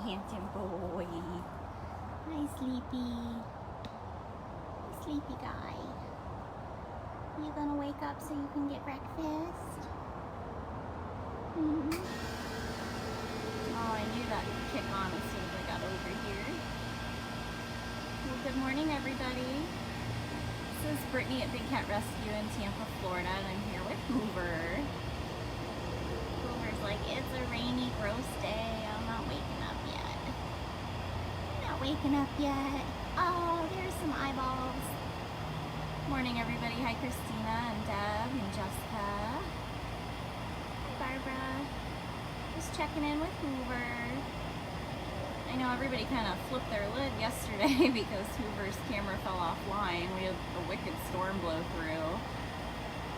handsome boy. Hi, Sleepy. Sleepy guy. You gonna wake up so you can get breakfast? Mm-hmm. Oh, I knew that would kick on as soon as I got over here. Well, good morning, everybody. This is Brittany at Big Cat Rescue in Tampa, Florida, and I'm here with Hoover. Hoover's like, it's a rainy, gross day. I'm not waking up yet. I'm not waking up yet. Oh, there's some eyeballs. Morning, everybody. Hi, Christina and Deb and Jessica. Hi, Barbara. Just checking in with Hoover. I know everybody kind of flipped their lid yesterday because Hoover's camera fell offline. We had a wicked storm blow through,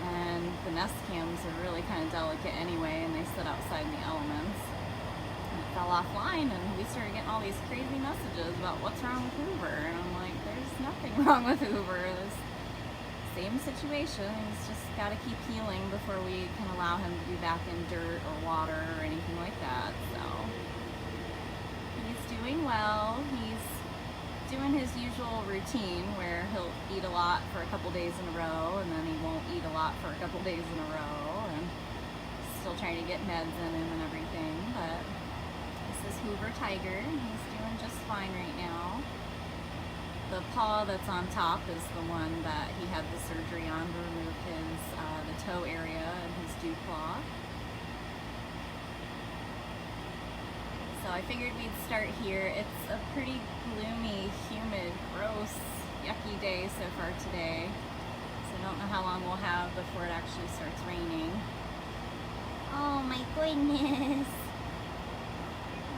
and the Nest cams are really kind of delicate anyway, and they sit outside in the elements. And it fell offline, and we started getting all these crazy messages about what's wrong with Hoover, and I'm like, there's nothing wrong with Hoover. Same situation. He's just got to keep healing before we can allow him to be back in dirt or water or anything like that. So he's doing well. He's doing his usual routine where he'll eat a lot for a couple days in a row, and then he won't eat a lot for a couple days in a row, and still trying to get meds in him and everything. But this is Hoover Tiger. He's doing just fine right now. The paw that's on top is the one that he had the surgery on to remove his the toe area and his dew claw. So I figured we'd start here. It's a pretty gloomy, humid, gross, yucky day so far today. So I don't know how long we'll have before it actually starts raining. Oh my goodness.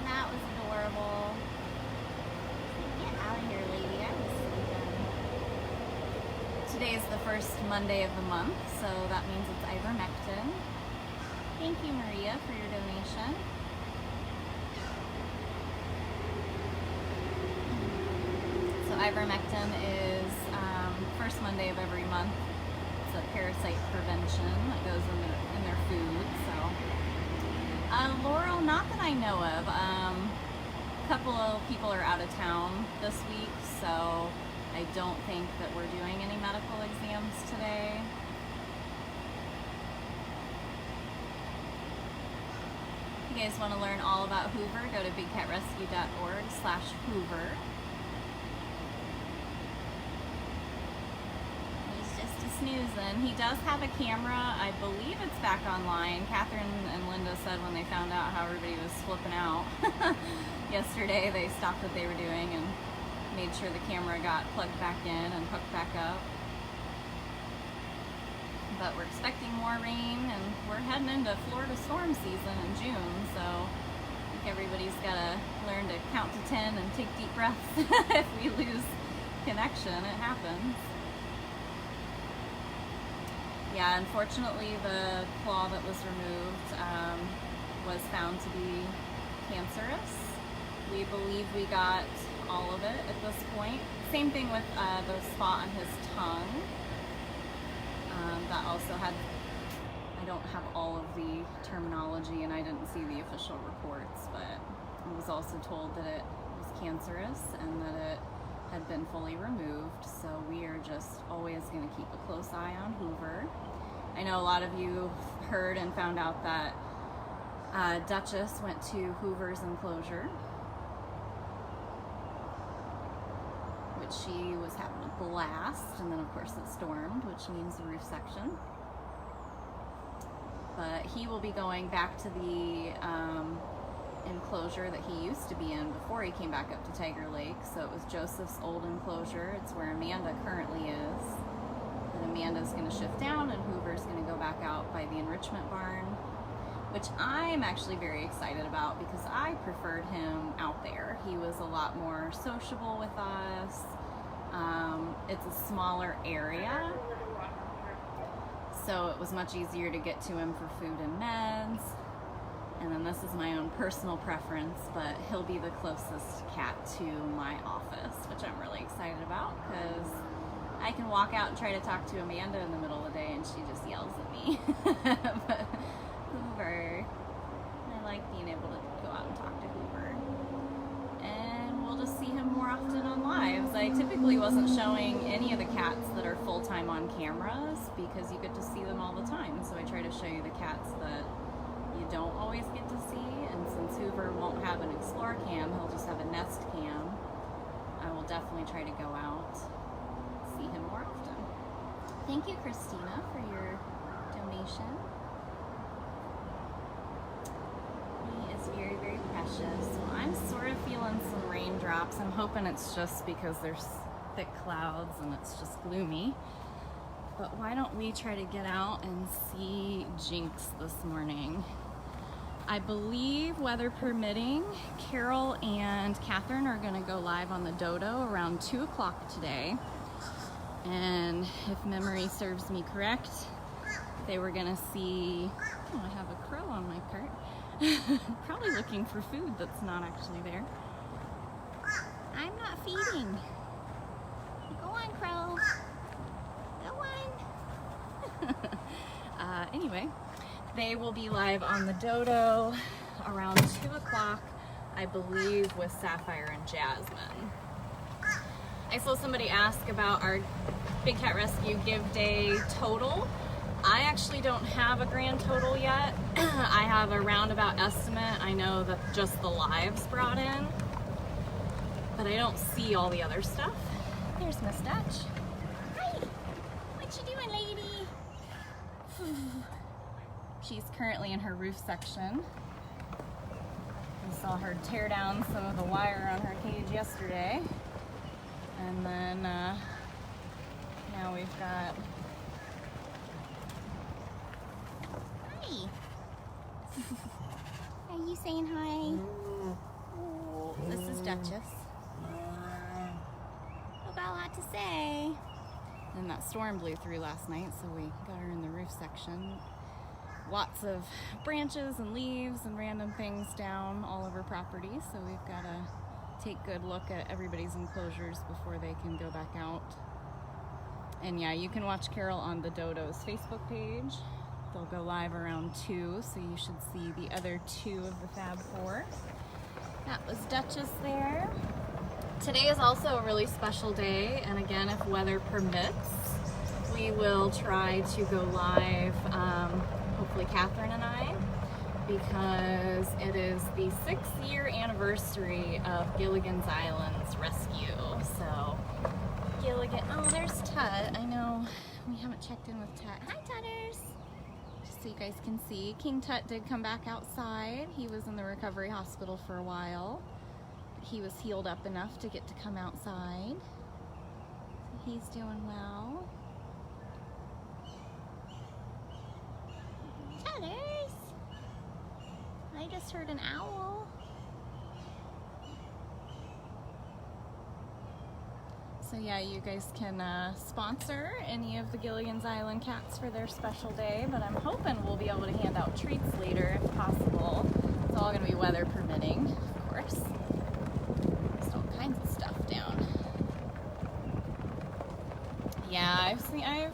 That was adorable. Get out of here, lady. I was sleeping. Today is the first Monday of the month, so that means it's ivermectin. Thank you, Maria, for your donation. So ivermectin is first Monday of every month. It's a parasite prevention that goes in their food. So Laurel, not that I know of. A couple of people are out of town this week, so I don't think that we're doing any medical exams today. If you guys want to learn all about Hoover, go to bigcatrescue.org/Hoover. He's just a snoozing. He does have a camera. I believe it's back online. Catherine and Linda said when they found out how everybody was flipping out yesterday, they stopped what they were doing and made sure the camera got plugged back in and hooked back up. But we're expecting more rain, and we're heading into Florida storm season in June, so I think everybody's got to learn to count to 10 and take deep breaths. If we lose connection, it happens. Yeah, unfortunately the claw that was removed was found to be cancerous. We believe we got all of it at this point. Same thing with the spot on his tongue. That also had, I don't have all of the terminology and I didn't see the official reports, but I was also told that it was cancerous and that it had been fully removed. So we are just always going to keep a close eye on Hoover. I know a lot of you heard and found out that Dutchess went to Hoover's enclosure, which she was having a blast, and then of course it stormed, which means the roof section. But he will be going back to the enclosure that he used to be in before he came back up to Tiger Lake. So it was Joseph's old enclosure. It's where Amanda currently is. And Amanda's going to shift down, and Hoover's going to go back out by the enrichment barn, which I'm actually very excited about because I preferred him out there. He was a lot more sociable with us. It's a smaller area, so it was much easier to get to him for food and meds. And then this is my own personal preference, but he'll be the closest cat to my office, which I'm really excited about because I can walk out and try to talk to Amanda in the middle of the day and she just yells at me. But Hoover, I like being able to go out and talk to Hoover. able to see him more often on lives. I typically wasn't showing any of the cats that are full-time on cameras because you get to see them all the time. So I try to show you the cats that you don't always get to see. And since Hoover won't have an Explore cam, he'll just have a Nest cam. I will definitely try to go out, see him more often. Thank you, Christina, for your donation. He is very, very precious. Well, I'm sort of feeling some raindrops. I'm hoping it's just because there's thick clouds and it's just gloomy. But why don't we try to get out and see Jinx this morning? I believe, weather permitting, Carol and Catherine are going to go live on the Dodo around 2 o'clock today. And if memory serves me correct, they were going to see, oh, I have a crow on my cart. Probably looking for food that's not actually there. I'm not feeding. Go on, crow. Go on. Anyway. They will be live on the Dodo around 2 o'clock, I believe, with Sapphire and Jasmine. I saw somebody ask about our Big Cat Rescue Give Day total. I actually don't have a grand total yet. I have a roundabout estimate. I know that just the lives brought in, but I don't see all the other stuff. There's Miss Dutch. Hi, what you doing, lady? She's currently in her roof section. We saw her tear down some of the wire on her cage yesterday. And then now we've got... Hi! Are you saying hi? Oh, this is Dutchess. I've got a lot to say. And that storm blew through last night, so we got her in the roof section. Lots of branches and leaves and random things down all over property, so we've got to take a good look at everybody's enclosures before they can go back out. And yeah, you can watch Carol on the Dodo's Facebook page. They'll go live around 2, so you should see the other 2 of the Fab 4. That was Dutchess there. Today is also a really special day, and again, if weather permits, we will try to go live, hopefully Catherine and I, because it is the 6th year anniversary of Gilligan's Island's rescue. So Gilligan, oh, there's Tut. I know we haven't checked in with Tut. Hi, Tutters. Just so you guys can see, King Tut did come back outside. He was in the recovery hospital for a while. He was healed up enough to get to come outside. So he's doing well. Tutters! I just heard an owl. So yeah, you guys can sponsor any of the Gilligan's Island cats for their special day, but I'm hoping we'll be able to hand out treats later if possible. It's all going to be weather permitting, of course. There's all kinds of stuff down. Yeah, I've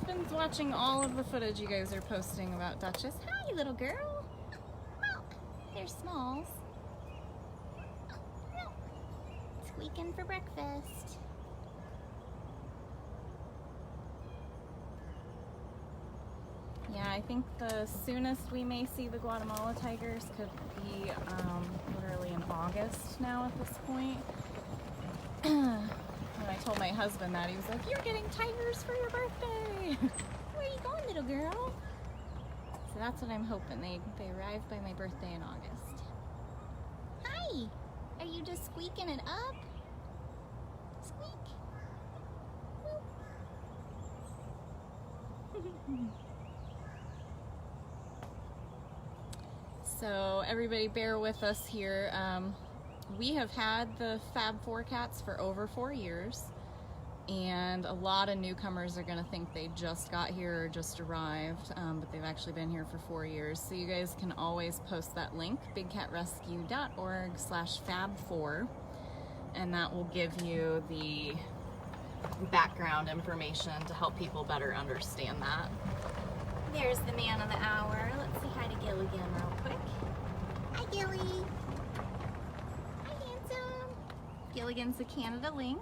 been watching all of the footage you guys are posting about Dutchess. Hi, little girl. Oh, they're Smalls. Oh, squeaking for breakfast. Yeah, I think the soonest we may see the Guatemala tigers could be literally in August now at this point. When I told my husband that, he was like, "You're getting tigers for your birthday." Where are you going, little girl? So that's what I'm hoping. They arrive by my birthday in August. Hi! Are you just squeaking it up? Squeak! So everybody bear with us here. We have had the Fab 4 cats for over 4 years, and a lot of newcomers are going to think they just got here or just arrived, but they've actually been here for 4 years. So you guys can always post that link, bigcatrescue.org/fab4, and that will give you the background information to help people better understand that. There's the man of the hour. Let's say hi to Gilligan real quick. Hi, Gilly. Hi, handsome. Gilligan's a Canada Lynx.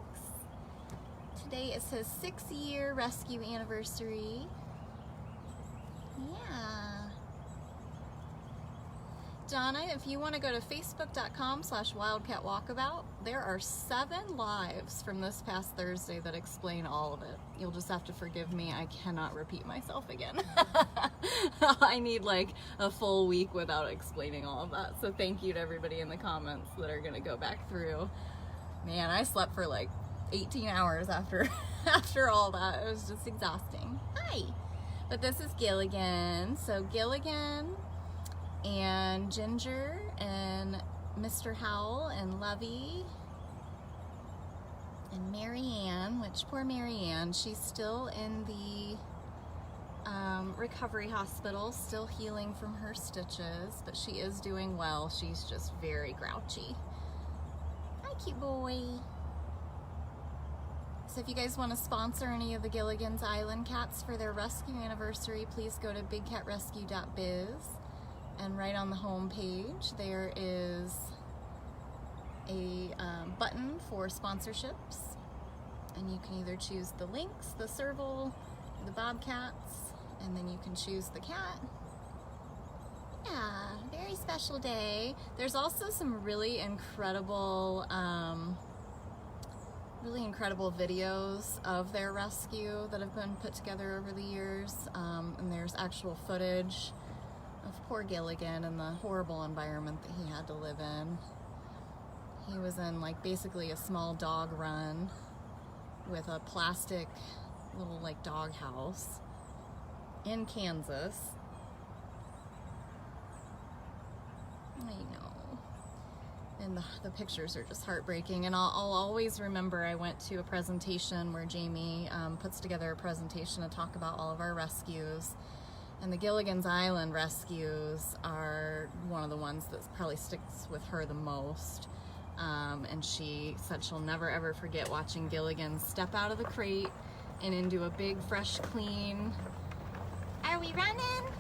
Today is his 6-year rescue anniversary. Yeah. Donna, if you want to go to facebook.com/wildcatwalkabout, there are 7 lives from this past Thursday that explain all of it. You'll just have to forgive me. I cannot repeat myself again. I need like a full week without explaining all of that. So thank you to everybody in the comments that are going to go back through. Man, I slept for like 18 hours after all that. It was just exhausting. Hi. But this is Gilligan. So Gilligan and Ginger and Mr. Howell and Lovey and Marianne, which poor Marianne, she's still in the recovery hospital, still healing from her stitches, but she is doing well. She's just very grouchy. Hi, cute boy. So if you guys want to sponsor any of the Gilligan's Island cats for their rescue anniversary, please go to bigcatrescue.biz. And right on the home page there is a button for sponsorships, and you can either choose the Lynx, the Serval, the Bobcats, and then you can choose the cat. Yeah, very special day. There's also some really incredible videos of their rescue that have been put together over the years, and there's actual footage of poor Gilligan and the horrible environment that he had to live in. He was in like basically a small dog run with a plastic little like dog house in Kansas. I know. And the pictures are just heartbreaking. And I'll always remember I went to a presentation where Jamie puts together a presentation to talk about all of our rescues. And the Gilligan's Island rescues are one of the ones that probably sticks with her the most. And she said she'll never ever forget watching Gilligan step out of the crate and into a big, fresh, clean, are we running?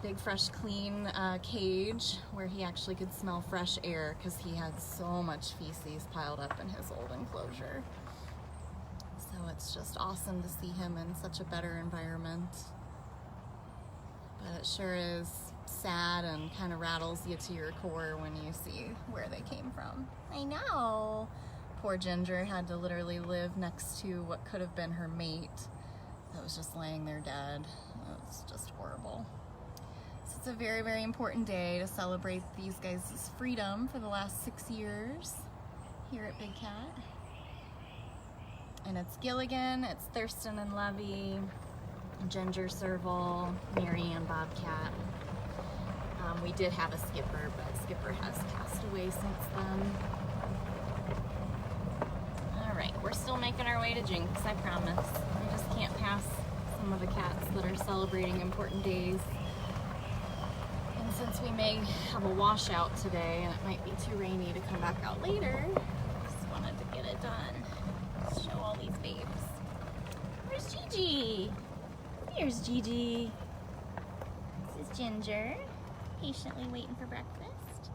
Big, fresh, clean cage where he actually could smell fresh air because he had so much feces piled up in his old enclosure. So it's just awesome to see him in such a better environment. But it sure is sad and kind of rattles you to your core when you see where they came from. I know. Poor Ginger had to literally live next to what could have been her mate that was just laying there dead. It was just horrible. So it's a very, very important day to celebrate these guys' freedom for the last 6 years here at Big Cat. And it's Gilligan, it's Thurston and Lovey, Ginger, Serval, Marianne, Bobcat. We did have a Skipper, but Skipper has passed away since then. Alright, we're still making our way to Jinx, I promise. We just can't pass some of the cats that are celebrating important days. And since we may have a washout today and it might be too rainy to come back out later, just wanted to get it done. Show all these babes. Where's Gigi? Here's Gigi. This is Ginger, patiently waiting for breakfast.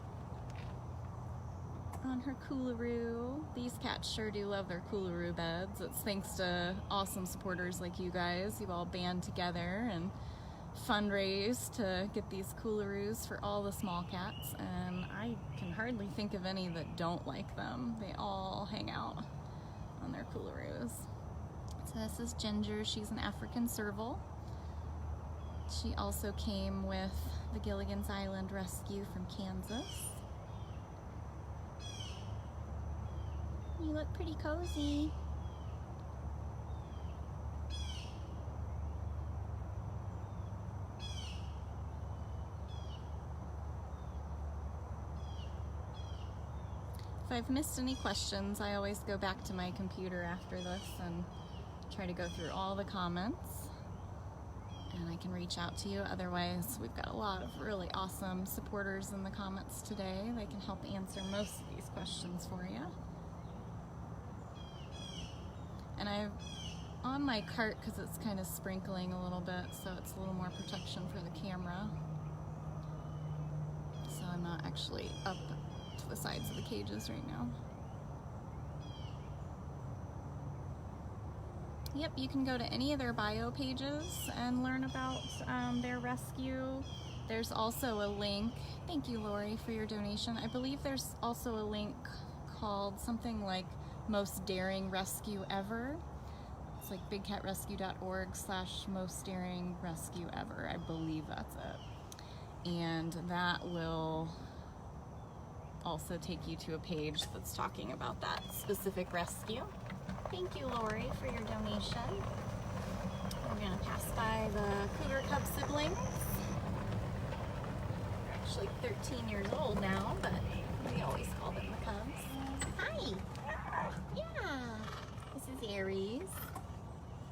On her coolaroo. These cats sure do love their coolaroo beds. It's thanks to awesome supporters like you guys. You've all band together and fundraised to get these coolaroos for all the small cats, and I can hardly think of any that don't like them. They all hang out on their coolaroos. So this is Ginger. She's an African Serval. She also came with the Gilligan's Island Rescue from Kansas. You look pretty cozy. If I've missed any questions, I always go back to my computer after this and try to go through all the comments, and I can reach out to you. Otherwise, we've got a lot of really awesome supporters in the comments today. They can help answer most of these questions for you. And I've on my cart, because it's kind of sprinkling a little bit, so it's a little more protection for the camera. So I'm not actually up to the sides of the cages right now. Yep, you can go to any of their bio pages and learn about their rescue. There's also a link. Thank you, Lori, for your donation. I believe there's also a link called something like Most Daring Rescue Ever. It's like bigcatrescue.org/most daring rescue ever. I believe that's it. And that will also take you to a page that's talking about that specific rescue. Thank you, Lori, for your donation. We're gonna pass by the Cougar Cub siblings. They're actually 13 years old now, but we always call them the Cubs. Hi. Yeah. This is Aries.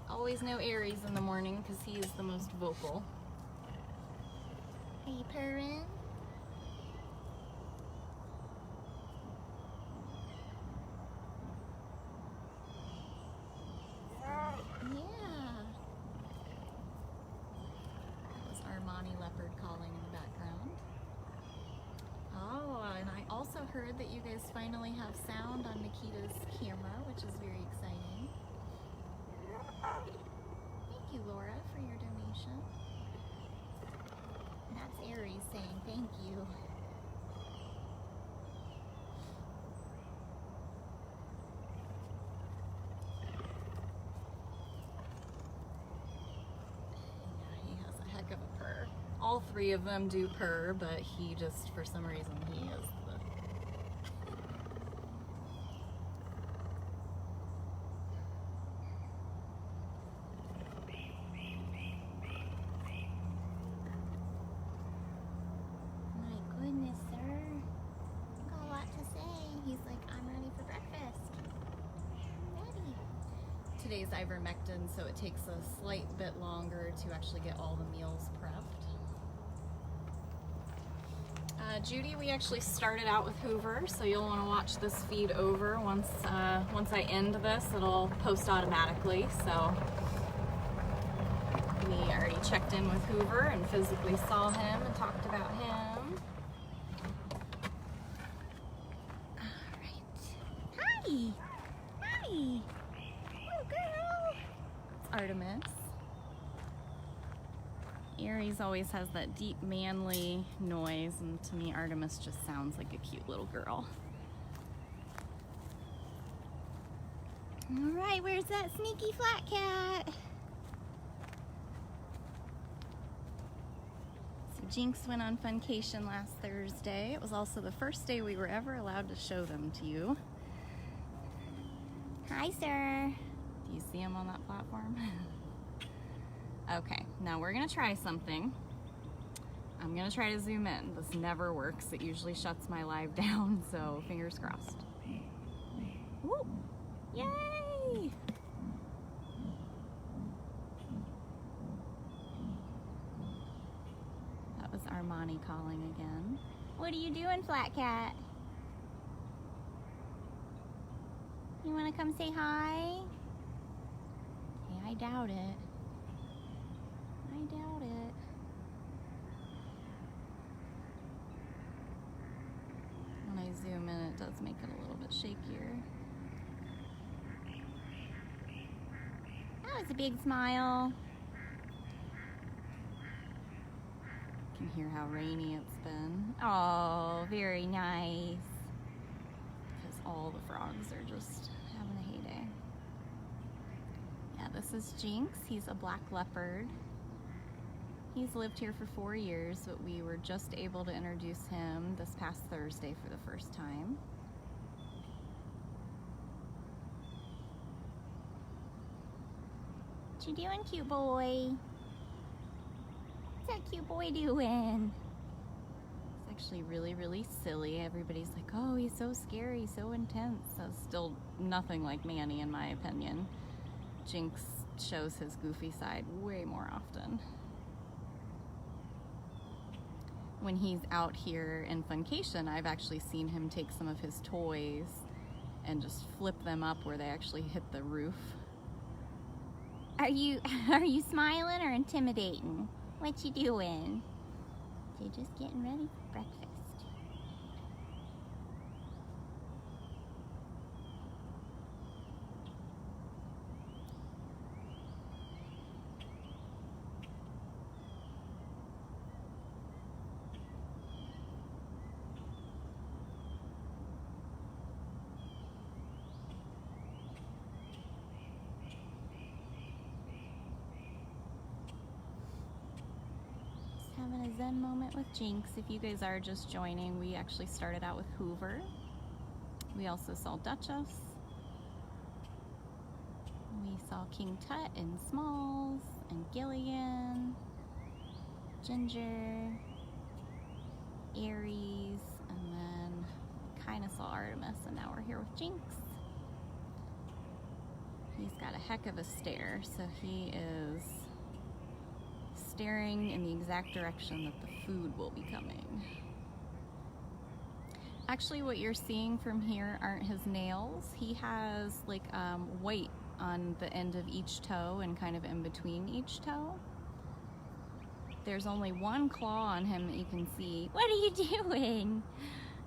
Always know Aries in the morning because he is the most vocal. Are you purring? Leopard calling in the background. Oh, and I also heard that you guys finally have sound on Nikita's camera, which is very exciting. Thank you, Laura, for your donation. That's Aries saying thank you. All three of them do purr, but he just, for some reason, he is the... My goodness, sir. You got a lot to say. He's like, I'm ready for breakfast. I'm ready. Today's ivermectin, so it takes a slight bit longer to actually get all the meals prepped. Judy, we actually started out with Hoover, so you'll want to watch this feed over. Once I end this, it'll post automatically. So we already checked in with Hoover and physically saw him and talked about him. All right. Hi. Hi. Little girl. It's Artemis. Aries always has that deep manly noise, and to me Artemis just sounds like a cute little girl. All right, where's that sneaky flat cat? So Jinx went on funcation last Thursday. It was also the first day we were ever allowed to show them to you. Hi, sir. Do you see him on that platform? Okay, now we're gonna try something. I'm gonna try to zoom in. This never works. It usually shuts my live down, so fingers crossed. Woo! Yay! That was Armani calling again. What are you doing, Flat Cat? You wanna come say hi? Okay, I doubt it. I doubt it. When I zoom in, it does make it a little bit shakier. That was a big smile. You can hear how rainy it's been. Oh, very nice. Because all the frogs are just having a heyday. Yeah, this is Jinx. He's a black leopard. He's lived here for 4 years, but we were just able to introduce him this past Thursday for the first time. What you doing, cute boy? What's that cute boy doing? It's actually really, really silly. Everybody's like, oh, he's so scary, so intense. That's still nothing like Manny, in my opinion. Jinx shows his goofy side way more often. When he's out here in funcation, I've actually seen him take some of his toys and just flip them up where they actually hit the roof. Are you smiling or intimidating? What you doing? You're just getting ready for breakfast. Having a zen moment with Jinx. If you guys are just joining, we actually started out with Hoover. We also saw Dutchess. We saw King Tut and Smalls and Gilligan, Ginger, Aries, and then kind of saw Artemis, and now we're here with Jinx. He's got a heck of a stare, so he is staring in the exact direction that the food will be coming. Actually, what you're seeing from here aren't his nails. He has like white on the end of each toe and kind of in between each toe. There's only one claw on him that you can see. What are you doing?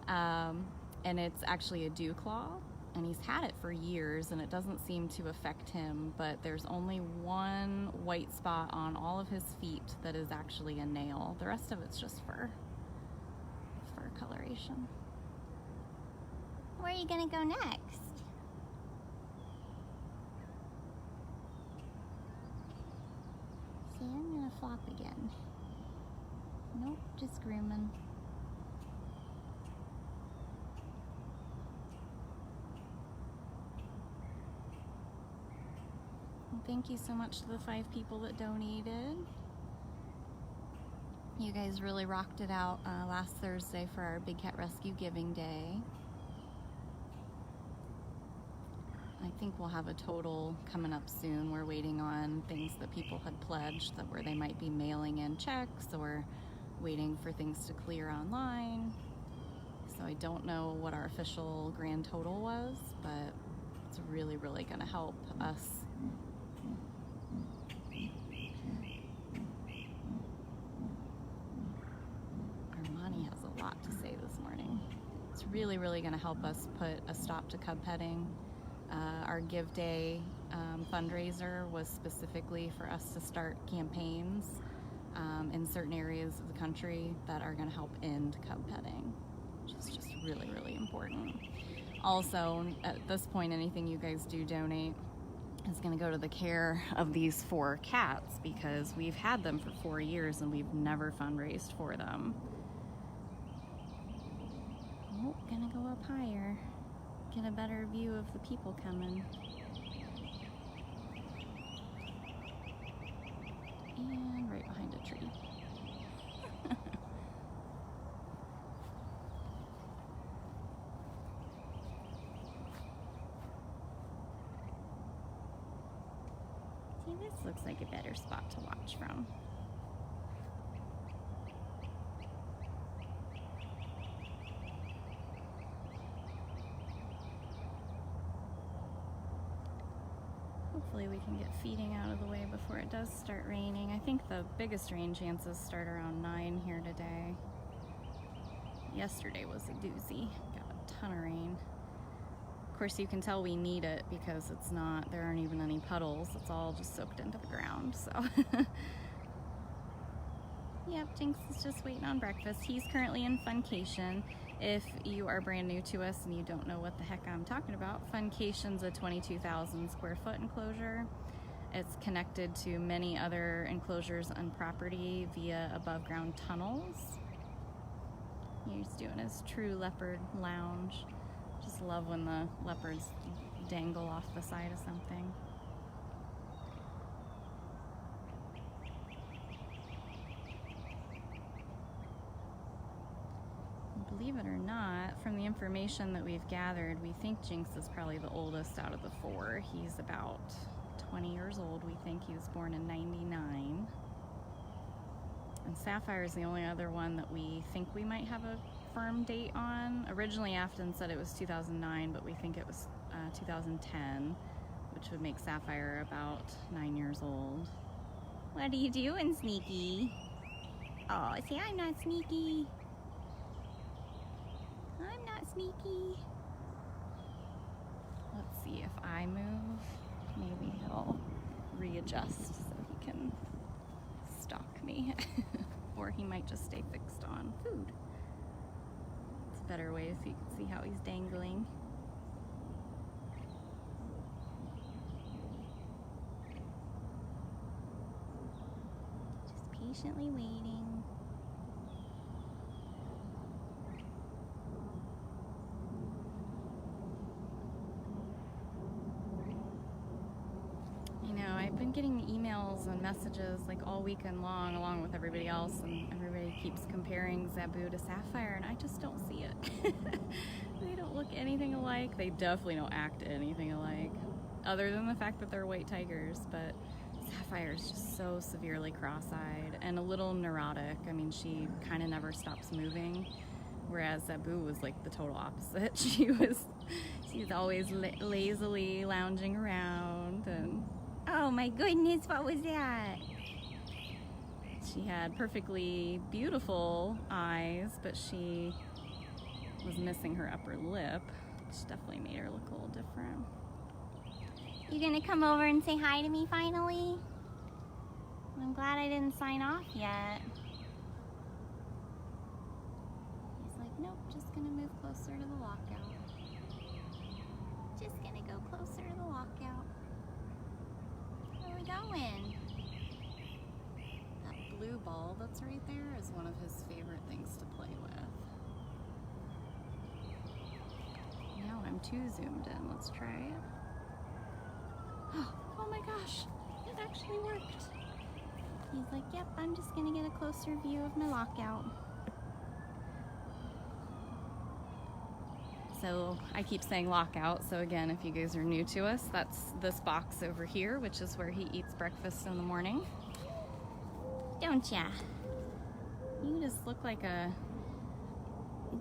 And it's actually a dew claw, and he's had it for years and it doesn't seem to affect him, but there's only one white spot on all of his feet that is actually a nail. The rest of it's just fur coloration. Where are you gonna go next? See, I'm gonna flop again. Nope, just grooming. Thank you so much to the 5 people that donated. You guys really rocked it out last Thursday for our Big Cat Rescue Giving Day. I think we'll have a total coming up soon. We're waiting on things that people had pledged, that where they might be mailing in checks, or waiting for things to clear online. So I don't know what our official grand total was, but it's really, really gonna help us. Armani has a lot to say this morning. It's really, really gonna help us put a stop to cub petting. Our Give Day fundraiser was specifically for us to start campaigns in certain areas of the country that are going to help end cub petting, which is just really, really important. Also, at this point, anything you guys do donate is going to go to the care of these 4 cats, because we've had them for 4 years and we've never fundraised for them. Oh, gonna go up higher. Get a better view of the people coming. And right behind a tree. See, this looks like a better spot to watch from. Hopefully we can get feeding out of the way before it does start raining. I think the biggest rain chances start around 9 here today. Yesterday was a doozy. Got a ton of rain. Of course, you can tell we need it because it's not, there aren't even any puddles. It's all just soaked into the ground, so. Yep, Jinx is just waiting on breakfast. He's currently in Funcation. If you are brand new to us and you don't know what the heck I'm talking about, Funcation's a 22,000 square foot enclosure. It's connected to many other enclosures on property via above ground tunnels. He's doing his true leopard lounge. Just love when the leopards dangle off the side of something. Believe it or not, from the information that we've gathered, we think Jinx is probably the oldest out of the 4. He's about 20 years old. We think he was born in 99. And Sapphire is the only other one that we think we might have a firm date on. Originally, Afton said it was 2009, but we think it was 2010, which would make Sapphire about 9 years old. What are you doing, Sneaky? Oh, see, I'm not sneaky. I'm not sneaky. Let's see, if I move, maybe he'll readjust so he can stalk me. Or he might just stay fixed on food. It's a better way so you can see how he's dangling. Just patiently waiting. messages like all weekend long along with everybody else, and everybody keeps comparing Zabu to Sapphire, and I just don't see it. They don't look anything alike. They definitely don't act anything alike, other than the fact that they're white tigers, but Sapphire is just so severely cross-eyed and a little neurotic. I mean, she kind of never stops moving, whereas Zabu was like the total opposite. She's always lazily lounging around, and oh my goodness, what was that? She had perfectly beautiful eyes, but she was missing her upper lip, which definitely made her look a little different. You gonna come over and say hi to me finally? I'm glad I didn't sign off yet. He's like, nope, just gonna move closer to the lockout. Just gonna go closer to the lockout. Where are we going? That blue ball that's right there is one of his favorite things to play with. Now I'm too zoomed in. Let's try it. Oh my gosh, it actually worked. He's like, yep, I'm just gonna get a closer view of my lockout. So I keep saying lockout, so again, if you guys are new to us, that's this box over here, which is where he eats breakfast in the morning. Don't ya? You just look like a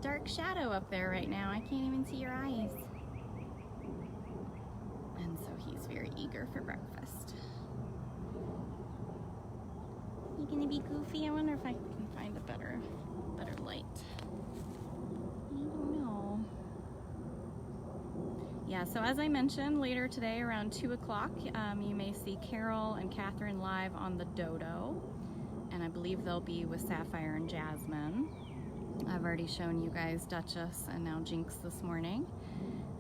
dark shadow up there right now. I can't even see your eyes. And so he's very eager for breakfast. You gonna be goofy? I wonder if I can find a better light. I don't know. Yeah, so as I mentioned, later today around 2 o'clock, you may see Carol and Catherine live on the Dodo. And I believe they'll be with Sapphire and Jasmine. I've already shown you guys Dutchess and now Jinx this morning.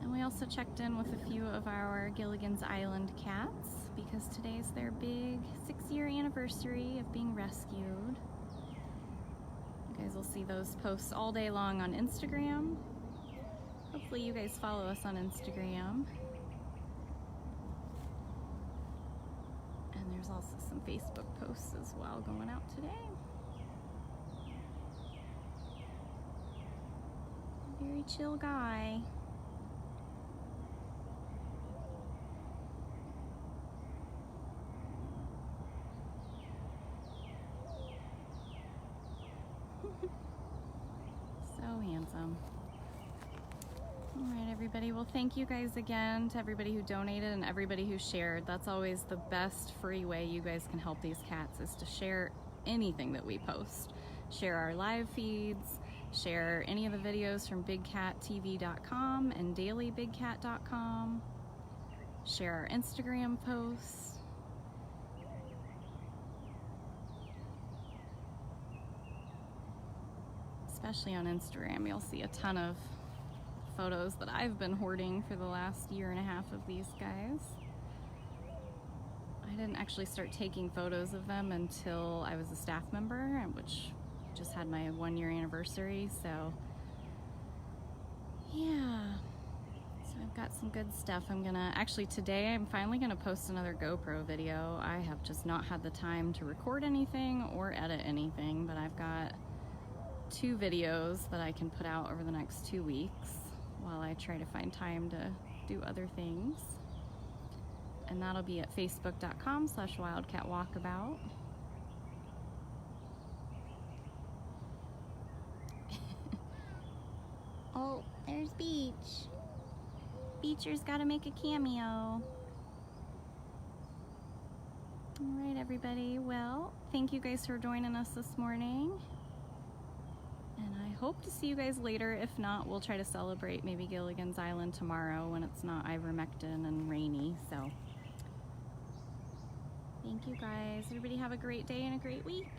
And we also checked in with a few of our Gilligan's Island cats because today's their big 6-year anniversary of being rescued. You guys will see those posts all day long on Instagram. Hopefully you guys follow us on Instagram. And there's also some Facebook posts as well going out today. Very chill guy. So handsome. All right, everybody. Well, thank you guys again to everybody who donated and everybody who shared. That's always the best free way you guys can help these cats, is to share anything that we post. Share our live feeds, share any of the videos from bigcattv.com and dailybigcat.com, share our Instagram posts. Especially on Instagram, you'll see a ton of photos that I've been hoarding for the last 1.5 years of these guys. I didn't actually start taking photos of them until I was a staff member, which just had my 1-year anniversary, so yeah. So I've got some good stuff. Today I'm finally gonna post another GoPro video. I have just not had the time to record anything or edit anything, but I've got 2 videos that I can put out over the next 2 weeks while I try to find time to do other things. And that'll be at facebook.com/wildcatwalkabout. Oh, there's Beach. Beecher's gotta make a cameo. All right, everybody. Well, thank you guys for joining us this morning. And I hope to see you guys later. If not, we'll try to celebrate maybe Gilligan's Island tomorrow when it's not ivermectin and rainy. So thank you guys. Everybody have a great day and a great week.